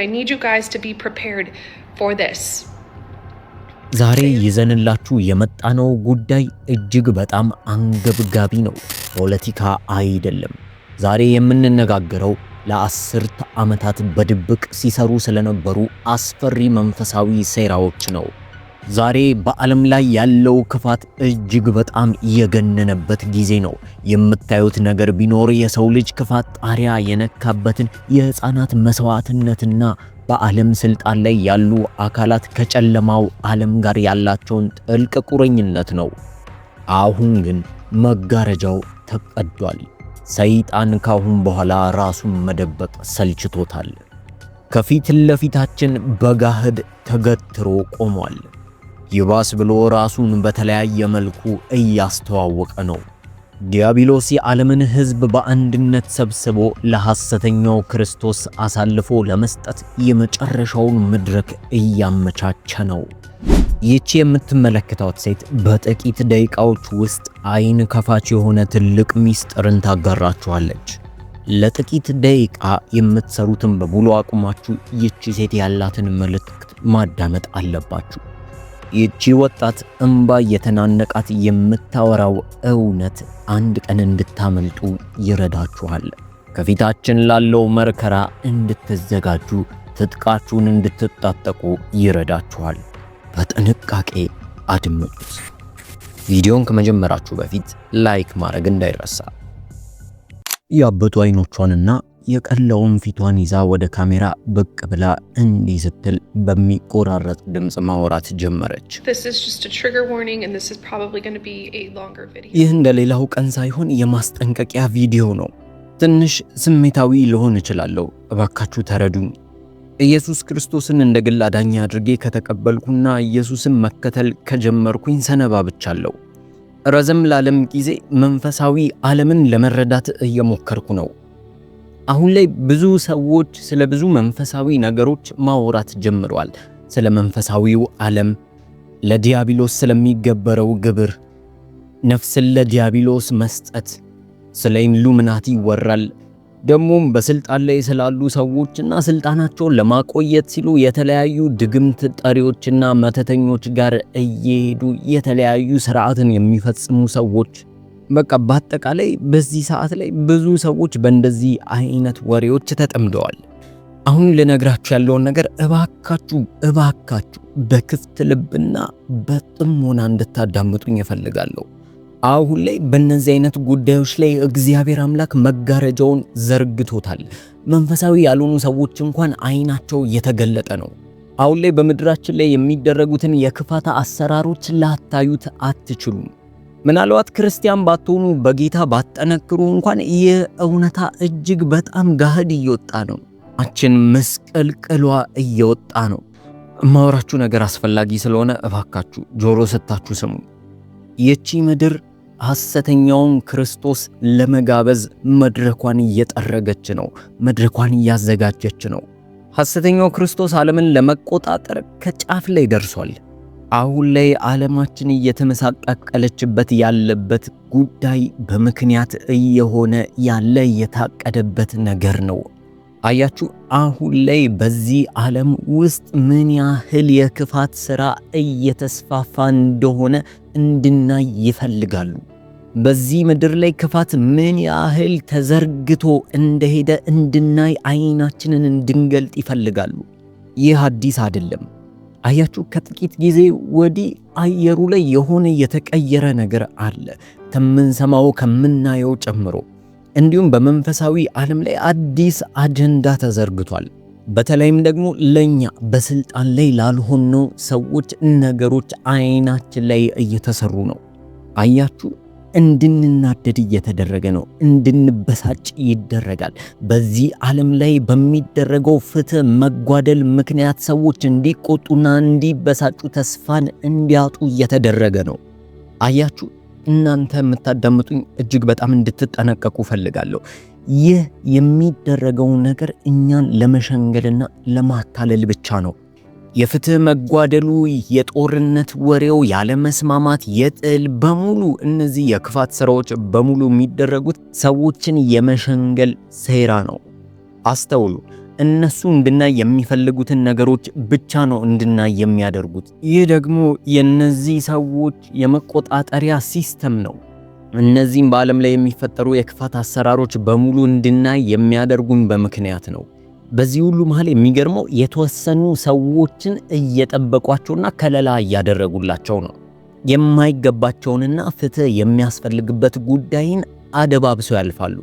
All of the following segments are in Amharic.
I need you guys to be prepared for this. ዛሬ ይዘንላችሁ የመጣነው ጉዳይ እጅግ በጣም አንገብጋቢ ነው። ፖለቲካ አይደለም። ዛሬ የምንነጋገረው ለአስርተ ዓመታት በድብቅ ሲሰሩ ስለነበሩ አስፈሪ መንፈሳዊ ሴራዎች ነው። ዛሬ በዓለም ላይ ያለው ክፋት እጅግ በጣም የገነነበት ጊዜ ነው። የምታዩት ነገር ቢኖር የሰው ልጅ ክፋት ጣሪያ የነካበትን የሕፃናት መስዋዕትነትና በዓለም ስልጣን ላይ ያሉ አካላት ከጨለማው ዓለም ጋር ያላቸውን ጥልቅ ቁርኝነት ነው። አሁን ግን መጋረጃው ተቀዷል። ሰይጣን ካሁን በኋላ ራሱን መደበቅ ሰልችቶታል። ከፊት ለፊታችን በጋህድ ተገትሮ ቆሟል። ይባስ ብሎ ራሱን በተለያየ መልኩ እያስተዋወቀ ነው። ዲያብሎስ የዓለምን ሕዝብ በአንድነት ሰብስቦ ለሐሰተኛው ክርስቶስ አሳልፎ ለመስጠት የመጨረሻውን መድረክ እያመቻቸ ነው። ይህች የምትመለከቷት ሴት በጥቂት ደቂቃዎች ውስጥ አይን ከፋች የሆነ ትልቅ ሚስጥርን ታጋራችኋለች። ለጥቂት ደቂቃ የምትሰሩትን በሙሉ አቁማችሁ ይህች ሴት ያላትን መልእክት ማዳመጥ አለባችሁ። ይህቺ ወጣት እንባ የተናነቃት የምታወራው እውነት አንድ ቀን እንድታመልጡ ይረዳችኋል። ከፊታችን ላለው መከራ እንድትዘጋጁ፣ ትጥቃችሁን እንድትጣጠቁ ይረዳችኋል። በጥንቃቄ አድምጡት። ቪዲዮን ከመጀመራችሁ በፊት ላይክ ማድረግ እንዳይረሳ። ያበጡ አይኖቿንና የቀለውን ፊቷን ይዛ ወደ ካሜራ ብቅ ብላ እንዲህ ስትል በሚቆራረጥ ድምጽ ማውራት ጀመረች። ይህ እንደሌላው ቀን ሳይሆን የማስጠንቀቂያ ቪዲዮ ነው። ትንሽ ስሜታዊ ልሆን እችላለሁ፣ እባካችሁ ተረዱኝ። ኢየሱስ ክርስቶስን እንደ ግል አዳኝ አድርጌ ከተቀበልኩና ኢየሱስን መከተል ከጀመርኩኝ ሰነባብቻለሁ። ረዘም ላለም ጊዜ መንፈሳዊ ዓለምን ለመረዳት እየሞከርኩ ነው። አሁን ላይ ብዙ ሰዎች ስለ ብዙ መንፈሳዊ ነገሮች ማውራት ጀምረዋል። ስለ መንፈሳዊው ዓለም፣ ለዲያብሎስ ስለሚገበረው ግብር፣ ነፍስን ለዲያብሎስ መስጠት፣ ስለ ኢሉሚናቲ ይወራል። ደሞም በስልጣን ላይ ስላሉ ሰዎችና ስልጣናቸውን ለማቆየት ሲሉ የተለያዩ ድግምት ጠሪዎችና መተተኞች ጋር እየሄዱ የተለያዩ ስርዓትን የሚፈጽሙ ሰዎች፣ በቃ በአጠቃላይ በዚህ ሰዓት ላይ ብዙ ሰዎች በእንደዚህ አይነት ወሬዎች ተጠምደዋል። አሁን ልነግራችሁ ያለውን ነገር እባካችሁ በክፍት ልብና በጥሞና እንድታዳምጡኝ እፈልጋለሁ። አሁን ላይ በእነዚህ አይነት ጉዳዮች ላይ እግዚአብሔር አምላክ መጋረጃውን ዘርግቶታል። መንፈሳዊ ያልሆኑ ሰዎች እንኳን አይናቸው የተገለጠ ነው። አሁን ላይ በምድራችን ላይ የሚደረጉትን የክፋት አሰራሮች ላታዩት አትችሉም። ምናልባት ክርስቲያን ባትሆኑ በጌታ ባትጠነክሩ እንኳን ይህ እውነታ እጅግ በጣም ጋህድ እየወጣ ነው። አችን መስቀልቅሏ እየወጣ ነው። ማወራችሁ ነገር አስፈላጊ ስለሆነ እባካችሁ ጆሮ ሰጥታችሁ ስሙ። ይህቺ ምድር ሐሰተኛውን ክርስቶስ ለመጋበዝ መድረኳን እየጠረገች ነው። መድረኳን እያዘጋጀች ነው። ሐሰተኛው ክርስቶስ ዓለምን ለመቆጣጠር ከጫፍ ላይ ደርሷል። አሁን ላይ ዓለማችን እየተመሳቀለችበት ያለበት ጉዳይ በምክንያት እየሆነ ያለ የታቀደበት ነገር ነው። አያችሁ፣ አሁን ላይ በዚህ ዓለም ውስጥ ምን ያህል የክፋት ሥራ እየተስፋፋ እንደሆነ እንድናይ ይፈልጋሉ። በዚህ ምድር ላይ ክፋት ምን ያህል ተዘርግቶ እንደሄደ እንድናይ አይናችንን እንድንገልጥ ይፈልጋሉ። ይህ አዲስ አይደለም። አያችሁ፣ ከጥቂት ጊዜ ወዲህ አየሩ ላይ የሆነ የተቀየረ ነገር አለ፣ ከምንሰማው ከምናየው ጨምሮ። እንዲሁም በመንፈሳዊ ዓለም ላይ አዲስ አጀንዳ ተዘርግቷል። በተለይም ደግሞ ለኛ በስልጣን ላይ ላልሆነው ሰዎች ነገሮች አይናችን ላይ እየተሰሩ ነው። አያችሁ፣ እንድንናደድ እየተደረገ ነው። እንድንበሳጭ ይደረጋል። በዚህ ዓለም ላይ በሚደረገው ፍትህ መጓደል ምክንያት ሰዎች እንዲቆጡና እንዲበሳጩ፣ ተስፋን እንዲያጡ እየተደረገ ነው። አያችሁ፣ እናንተ የምታዳምጡኝ እጅግ በጣም እንድትጠነቀቁ ፈልጋለሁ። ይህ የሚደረገው ነገር እኛን ለመሸንገልና ለማታለል ብቻ ነው። የፍትህ መጓደሉ፣ የጦርነት ወሬው፣ ያለመስማማት፣ የጥል በሙሉ እነዚህ የክፋት ሥራዎች በሙሉ የሚደረጉት ሰዎችን የመሸንገል ሴራ ነው። አስተውሉ። እነሱ እንድናይ የሚፈልጉትን ነገሮች ብቻ ነው እንድናይ የሚያደርጉት። ይህ ደግሞ የነዚህ ሰዎች የመቆጣጠሪያ ሲስተም ነው። እነዚህም በዓለም ላይ የሚፈጠሩ የክፋት አሰራሮች በሙሉ እንድናይ የሚያደርጉን በምክንያት ነው። በዚህ ሁሉ መሃል የሚገርመው የተወሰኑ ሰዎችን እየጠበቋቸውና ከለላ እያደረጉላቸው ነው። የማይገባቸውንና ፍትህ የሚያስፈልግበት ጉዳይን አደባብሰው ያልፋሉ።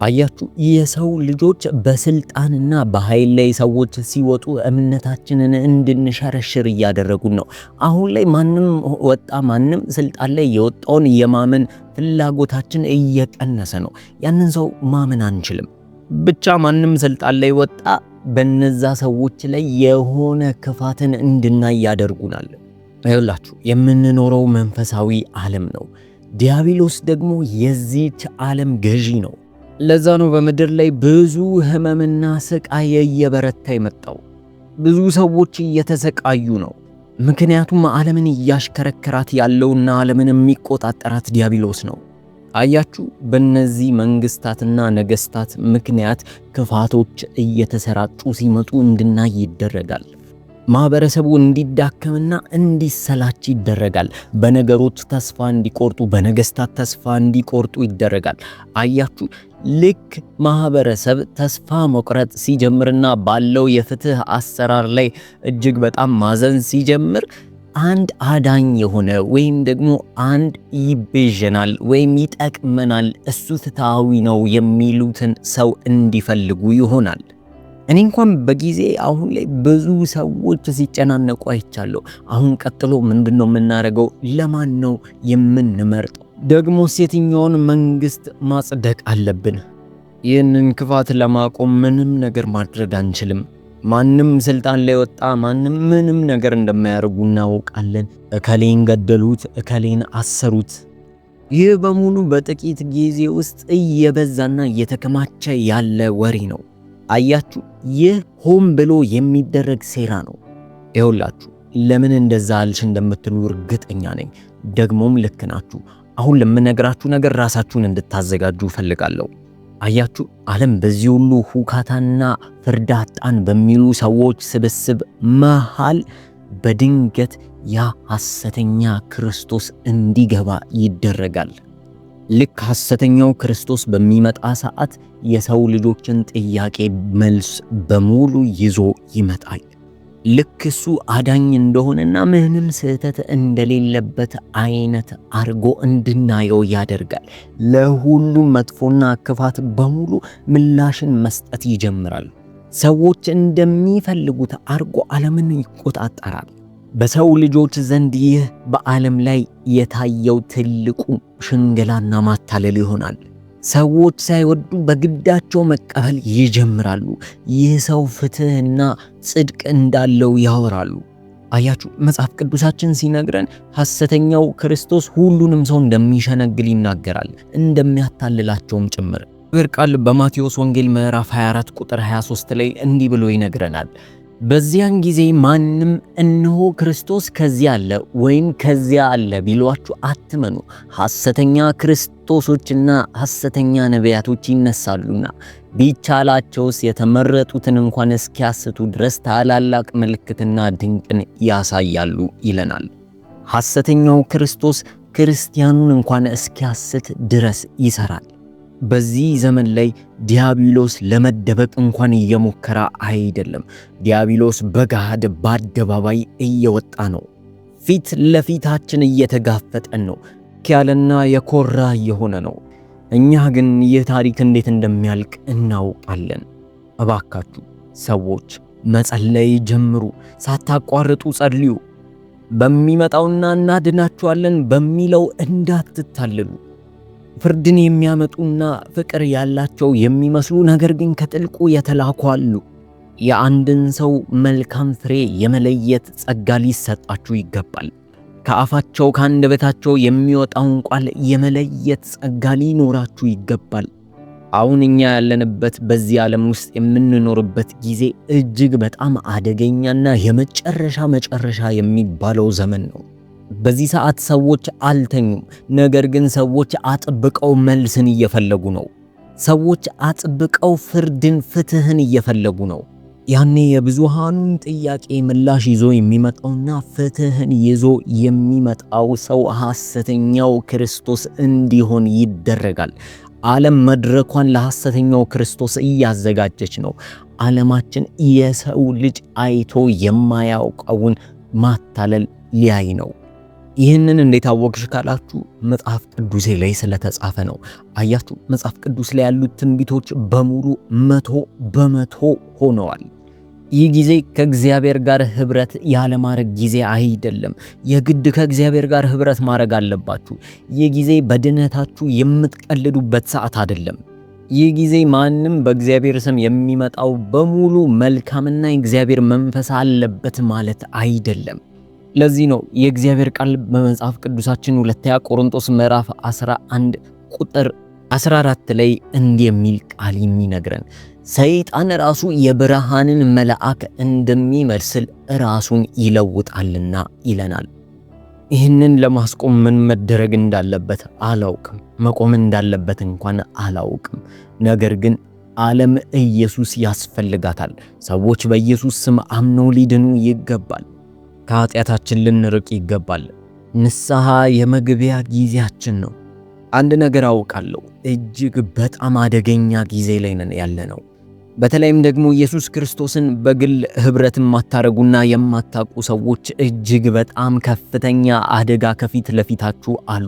አያችሁ፣ የሰው ልጆች በስልጣንና በኃይል ላይ ሰዎች ሲወጡ እምነታችንን እንድንሸረሽር እያደረጉን ነው። አሁን ላይ ማንም ወጣ ማንም ስልጣን ላይ የወጣውን የማመን ፍላጎታችን እየቀነሰ ነው። ያንን ሰው ማመን አንችልም። ብቻ ማንም ስልጣን ላይ ወጣ፣ በነዛ ሰዎች ላይ የሆነ ክፋትን እንድናይ ያደርጉናል። ይኸውላችሁ የምንኖረው መንፈሳዊ ዓለም ነው። ዲያብሎስ ደግሞ የዚህች ዓለም ገዢ ነው። ለዛ ነው በምድር ላይ ብዙ ህመምና ስቃይ እየበረታ የመጣው። ብዙ ሰዎች እየተሰቃዩ ነው። ምክንያቱም ዓለምን እያሽከረከራት ያለውና ዓለምን የሚቆጣጠራት ዲያብሎስ ነው። አያችሁ፣ በእነዚህ መንግስታትና ነገስታት ምክንያት ክፋቶች እየተሰራጩ ሲመጡ እንድናይ ይደረጋል። ማህበረሰቡ እንዲዳከምና እንዲሰላች ይደረጋል። በነገሮች ተስፋ እንዲቆርጡ፣ በነገስታት ተስፋ እንዲቆርጡ ይደረጋል። አያችሁ፣ ልክ ማህበረሰብ ተስፋ መቁረጥ ሲጀምርና ባለው የፍትህ አሰራር ላይ እጅግ በጣም ማዘን ሲጀምር አንድ አዳኝ የሆነ ወይም ደግሞ አንድ ይቤዠናል ወይም ይጠቅመናል፣ እሱ ፍትሃዊ ነው የሚሉትን ሰው እንዲፈልጉ ይሆናል። እኔ እንኳን በጊዜ አሁን ላይ ብዙ ሰዎች ሲጨናነቁ አይቻለሁ። አሁን ቀጥሎ ምንድነው የምናደርገው? ለማን ነው የምንመርጠው? ደግሞ የትኛውን መንግስት ማጽደቅ አለብን? ይህንን ክፋት ለማቆም ምንም ነገር ማድረግ አንችልም። ማንም ስልጣን ላይ ወጣ ማንም ምንም ነገር እንደማያደርጉ እናውቃለን። እከሌን ገደሉት፣ እከሌን አሰሩት። ይህ በሙሉ በጥቂት ጊዜ ውስጥ እየበዛና እየተከማቸ ያለ ወሬ ነው። አያችሁ፣ ይህ ሆን ብሎ የሚደረግ ሴራ ነው። ይኸውላችሁ ለምን እንደዛ አልሽ እንደምትሉ እርግጠኛ ነኝ። ደግሞም ልክ ናችሁ። አሁን ለምነግራችሁ ነገር ራሳችሁን እንድታዘጋጁ እፈልጋለሁ። አያችሁ፣ ዓለም በዚህ ሁሉ ሁካታና ፍርድ አጣን በሚሉ ሰዎች ስብስብ መሃል በድንገት ያ ሐሰተኛ ክርስቶስ እንዲገባ ይደረጋል። ልክ ሐሰተኛው ክርስቶስ በሚመጣ ሰዓት የሰው ልጆችን ጥያቄ መልስ በሙሉ ይዞ ይመጣል። ልክ እሱ አዳኝ እንደሆነና ምንም ስህተት እንደሌለበት አይነት አርጎ እንድናየው ያደርጋል። ለሁሉም መጥፎና ክፋት በሙሉ ምላሽን መስጠት ይጀምራል። ሰዎች እንደሚፈልጉት አርጎ ዓለምን ይቆጣጠራል። በሰው ልጆች ዘንድ ይህ በዓለም ላይ የታየው ትልቁ ሽንገላና ማታለል ይሆናል። ሰዎች ሳይወዱ በግዳቸው መቀበል ይጀምራሉ። ይህ ሰው ፍትህና ጽድቅ እንዳለው ያወራሉ። አያችሁ፣ መጽሐፍ ቅዱሳችን ሲነግረን ሐሰተኛው ክርስቶስ ሁሉንም ሰው እንደሚሸነግል ይናገራል፣ እንደሚያታልላቸውም ጭምር። እግዚአብሔር ቃል በማቴዎስ ወንጌል ምዕራፍ 24 ቁጥር 23 ላይ እንዲህ ብሎ ይነግረናል። በዚያን ጊዜ ማንም እነሆ ክርስቶስ ከዚያ አለ ወይም ከዚያ አለ ቢሏችሁ አትመኑ። ሐሰተኛ ክርስቶሶችና ሐሰተኛ ነቢያቶች ይነሳሉና ቢቻላቸውስ የተመረጡትን እንኳን እስኪያስቱ ድረስ ታላላቅ ምልክትና ድንቅን ያሳያሉ ይለናል። ሐሰተኛው ክርስቶስ ክርስቲያኑን እንኳን እስኪያስት ድረስ ይሰራል። በዚህ ዘመን ላይ ዲያብሎስ ለመደበቅ እንኳን እየሞከረ አይደለም። ዲያብሎስ በገሃድ በአደባባይ እየወጣ ነው። ፊት ለፊታችን እየተጋፈጠን ነው። ያለና የኮራ እየሆነ ነው። እኛ ግን ይህ ታሪክ እንዴት እንደሚያልቅ እናውቃለን። እባካችሁ ሰዎች መጸለይ ጀምሩ። ሳታቋርጡ ጸልዩ። በሚመጣውና እናድናችኋለን በሚለው እንዳትታለሉ። ፍርድን የሚያመጡና ፍቅር ያላቸው የሚመስሉ ነገር ግን ከጥልቁ የተላኩ አሉ። የአንድን ሰው መልካም ፍሬ የመለየት ጸጋ ሊሰጣችሁ ይገባል። ከአፋቸው ከአንደበታቸው የሚወጣውን ቃል የመለየት ጸጋ ሊኖራችሁ ይገባል። አሁን እኛ ያለንበት በዚህ ዓለም ውስጥ የምንኖርበት ጊዜ እጅግ በጣም አደገኛና የመጨረሻ የሚባለው ዘመን ነው። በዚህ ሰዓት ሰዎች አልተኙም። ነገር ግን ሰዎች አጥብቀው መልስን እየፈለጉ ነው። ሰዎች አጥብቀው ፍርድን፣ ፍትህን እየፈለጉ ነው። ያኔ የብዙሃኑን ጥያቄ ምላሽ ይዞ የሚመጣውና ፍትህን ይዞ የሚመጣው ሰው ሐሰተኛው ክርስቶስ እንዲሆን ይደረጋል። ዓለም መድረኳን ለሐሰተኛው ክርስቶስ እያዘጋጀች ነው። ዓለማችን የሰው ልጅ አይቶ የማያውቀውን ማታለል ሊያይ ነው። ይህንን እንዴት አወቅሽ ካላችሁ መጽሐፍ ቅዱሴ ላይ ስለተጻፈ ነው። አያችሁ፣ መጽሐፍ ቅዱስ ላይ ያሉት ትንቢቶች በሙሉ 100% ሆነዋል። ይህ ጊዜ ከእግዚአብሔር ጋር ህብረት ያለማድረግ ጊዜ አይደለም። የግድ ከእግዚአብሔር ጋር ህብረት ማድረግ አለባችሁ። ይህ ጊዜ በድነታችሁ የምትቀልዱበት ሰዓት አይደለም። ይህ ጊዜ ማንም በእግዚአብሔር ስም የሚመጣው በሙሉ መልካምና የእግዚአብሔር መንፈስ አለበት ማለት አይደለም። ለዚህ ነው የእግዚአብሔር ቃል በመጽሐፍ ቅዱሳችን ሁለተኛ ቆሮንቶስ ምዕራፍ 11 ቁጥር 14 ላይ እንዲህ የሚል ቃል የሚነግረን፣ ሰይጣን ራሱ የብርሃንን መልአክ እንደሚመስል ራሱን ይለውጣልና ይለናል። ይህንን ለማስቆም ምን መደረግ እንዳለበት አላውቅም። መቆም እንዳለበት እንኳን አላውቅም። ነገር ግን ዓለም ኢየሱስ ያስፈልጋታል። ሰዎች በኢየሱስ ስም አምነው ሊድኑ ይገባል። ከኃጢአታችን ልንርቅ ይገባል። ንስሐ የመግቢያ ጊዜያችን ነው። አንድ ነገር አውቃለሁ፣ እጅግ በጣም አደገኛ ጊዜ ላይ ነን ያለነው። በተለይም ደግሞ ኢየሱስ ክርስቶስን በግል ህብረት የማታረጉና የማታውቁ ሰዎች እጅግ በጣም ከፍተኛ አደጋ ከፊት ለፊታችሁ አሉ።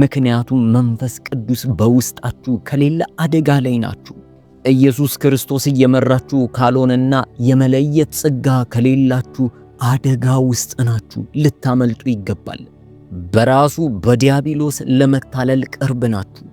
ምክንያቱም መንፈስ ቅዱስ በውስጣችሁ ከሌለ አደጋ ላይ ናችሁ። ኢየሱስ ክርስቶስ እየመራችሁ ካልሆነና የመለየት ጸጋ ከሌላችሁ አደጋ ውስጥ ናችሁ። ልታመልጡ ይገባል። በራሱ በዲያብሎስ ለመታለል ቅርብ ናችሁ።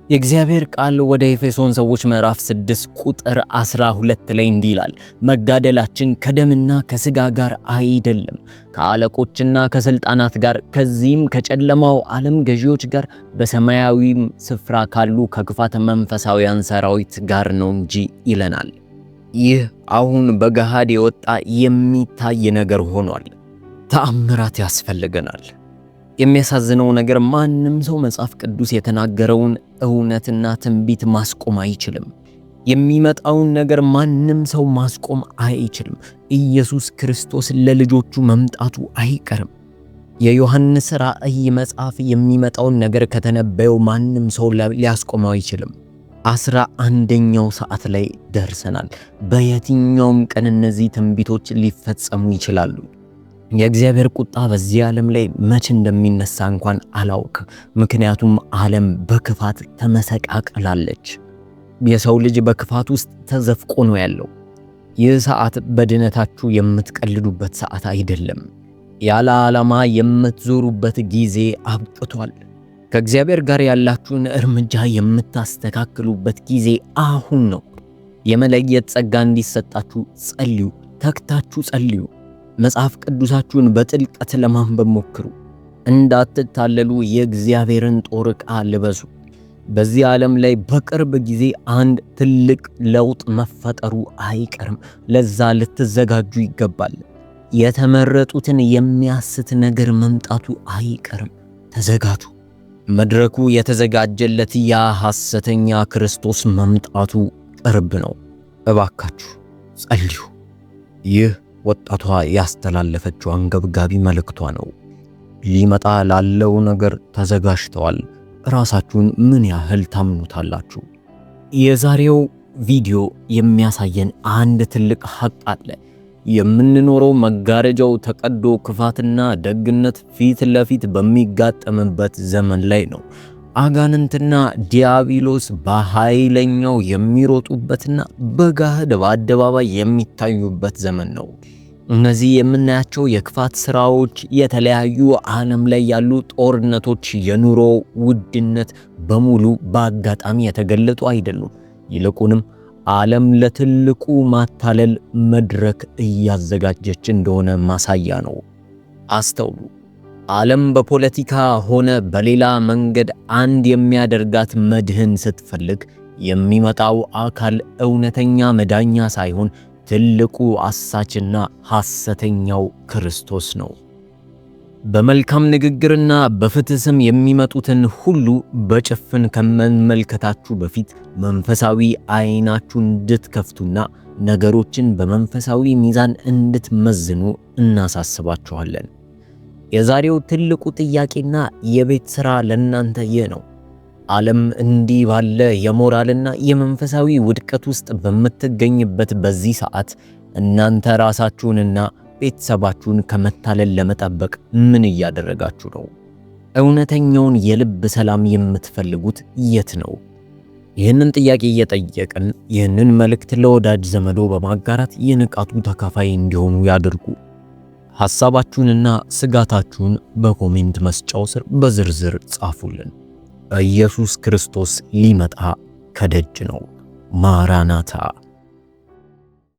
የእግዚአብሔር ቃል ወደ ኤፌሶን ሰዎች ምዕራፍ 6 ቁጥር 12 ላይ እንዲህ ይላል፣ መጋደላችን ከደምና ከሥጋ ጋር አይደለም፣ ከአለቆችና ከሥልጣናት ጋር፣ ከዚህም ከጨለማው ዓለም ገዢዎች ጋር፣ በሰማያዊም ስፍራ ካሉ ከክፋት መንፈሳውያን ሰራዊት ጋር ነው እንጂ ይለናል። ይህ አሁን በገሃድ የወጣ የሚታይ ነገር ሆኗል። ተአምራት ያስፈልገናል። የሚያሳዝነው ነገር ማንም ሰው መጽሐፍ ቅዱስ የተናገረውን እውነትና ትንቢት ማስቆም አይችልም። የሚመጣውን ነገር ማንም ሰው ማስቆም አይችልም። ኢየሱስ ክርስቶስ ለልጆቹ መምጣቱ አይቀርም። የዮሐንስ ራእይ መጽሐፍ የሚመጣውን ነገር ከተነበየው ማንም ሰው ሊያስቆመው አይችልም። 11ኛው ሰዓት ላይ ደርሰናል። በየትኛውም ቀን እነዚህ ትንቢቶች ሊፈጸሙ ይችላሉ። የእግዚአብሔር ቁጣ በዚህ ዓለም ላይ መቼ እንደሚነሳ እንኳን አላውቅም። ምክንያቱም ዓለም በክፋት ተመሰቃቅላለች። የሰው ልጅ በክፋት ውስጥ ተዘፍቆ ነው ያለው። ይህ ሰዓት በድነታችሁ የምትቀልዱበት ሰዓት አይደለም። ያለ ዓላማ የምትዞሩበት ጊዜ አብቅቷል። ከእግዚአብሔር ጋር ያላችሁን እርምጃ የምታስተካክሉበት ጊዜ አሁን ነው። የመለየት ጸጋ እንዲሰጣችሁ ጸልዩ፣ ተግታችሁ ጸልዩ። መጽሐፍ ቅዱሳችሁን በጥልቀት ለማንበብ ሞክሩ። እንዳትታለሉ የእግዚአብሔርን ጦር ዕቃ ልበሱ። በዚህ ዓለም ላይ በቅርብ ጊዜ አንድ ትልቅ ለውጥ መፈጠሩ አይቀርም። ለዛ ልትዘጋጁ ይገባል። የተመረጡትን የሚያስት ነገር መምጣቱ አይቀርም። ተዘጋጁ። መድረኩ የተዘጋጀለት ያ ሐሰተኛ ክርስቶስ መምጣቱ ቅርብ ነው። እባካችሁ ጸልዩ። ይህ ወጣቷ ያስተላለፈችው አንገብጋቢ መልእክቷ ነው። ሊመጣ ላለው ነገር ተዘጋጅተዋል። ራሳችሁን ምን ያህል ታምኑታላችሁ? የዛሬው ቪዲዮ የሚያሳየን አንድ ትልቅ ሐቅ አለ። የምንኖረው መጋረጃው ተቀዶ ክፋትና ደግነት ፊት ለፊት በሚጋጠምበት ዘመን ላይ ነው። አጋንንትና ዲያብሎስ በኃይለኛው የሚሮጡበትና በጋህድ በአደባባይ የሚታዩበት ዘመን ነው። እነዚህ የምናያቸው የክፋት ስራዎች፣ የተለያዩ ዓለም ላይ ያሉ ጦርነቶች፣ የኑሮ ውድነት በሙሉ በአጋጣሚ የተገለጡ አይደሉም። ይልቁንም ዓለም ለትልቁ ማታለል መድረክ እያዘጋጀች እንደሆነ ማሳያ ነው። አስተውሉ። ዓለም በፖለቲካ ሆነ በሌላ መንገድ አንድ የሚያደርጋት መድህን ስትፈልግ የሚመጣው አካል እውነተኛ መዳኛ ሳይሆን ትልቁ አሳችና ሐሰተኛው ክርስቶስ ነው። በመልካም ንግግርና በፍትህ ስም የሚመጡትን ሁሉ በጭፍን ከመመልከታችሁ በፊት መንፈሳዊ አይናችሁን እንድትከፍቱና ነገሮችን በመንፈሳዊ ሚዛን እንድትመዝኑ እናሳስባችኋለን። የዛሬው ትልቁ ጥያቄና የቤት ሥራ ለእናንተ ይህ ነው። ዓለም እንዲህ ባለ የሞራልና የመንፈሳዊ ውድቀት ውስጥ በምትገኝበት በዚህ ሰዓት እናንተ ራሳችሁንና ቤተሰባችሁን ከመታለል ለመጠበቅ ምን እያደረጋችሁ ነው? እውነተኛውን የልብ ሰላም የምትፈልጉት የት ነው? ይህንን ጥያቄ እየጠየቅን ይህንን መልእክት ለወዳጅ ዘመዶ በማጋራት የንቃቱ ተካፋይ እንዲሆኑ ያድርጉ። ሐሳባችሁንና ስጋታችሁን በኮሜንት መስጫው ስር በዝርዝር ጻፉልን። ኢየሱስ ክርስቶስ ሊመጣ ከደጅ ነው። ማራናታ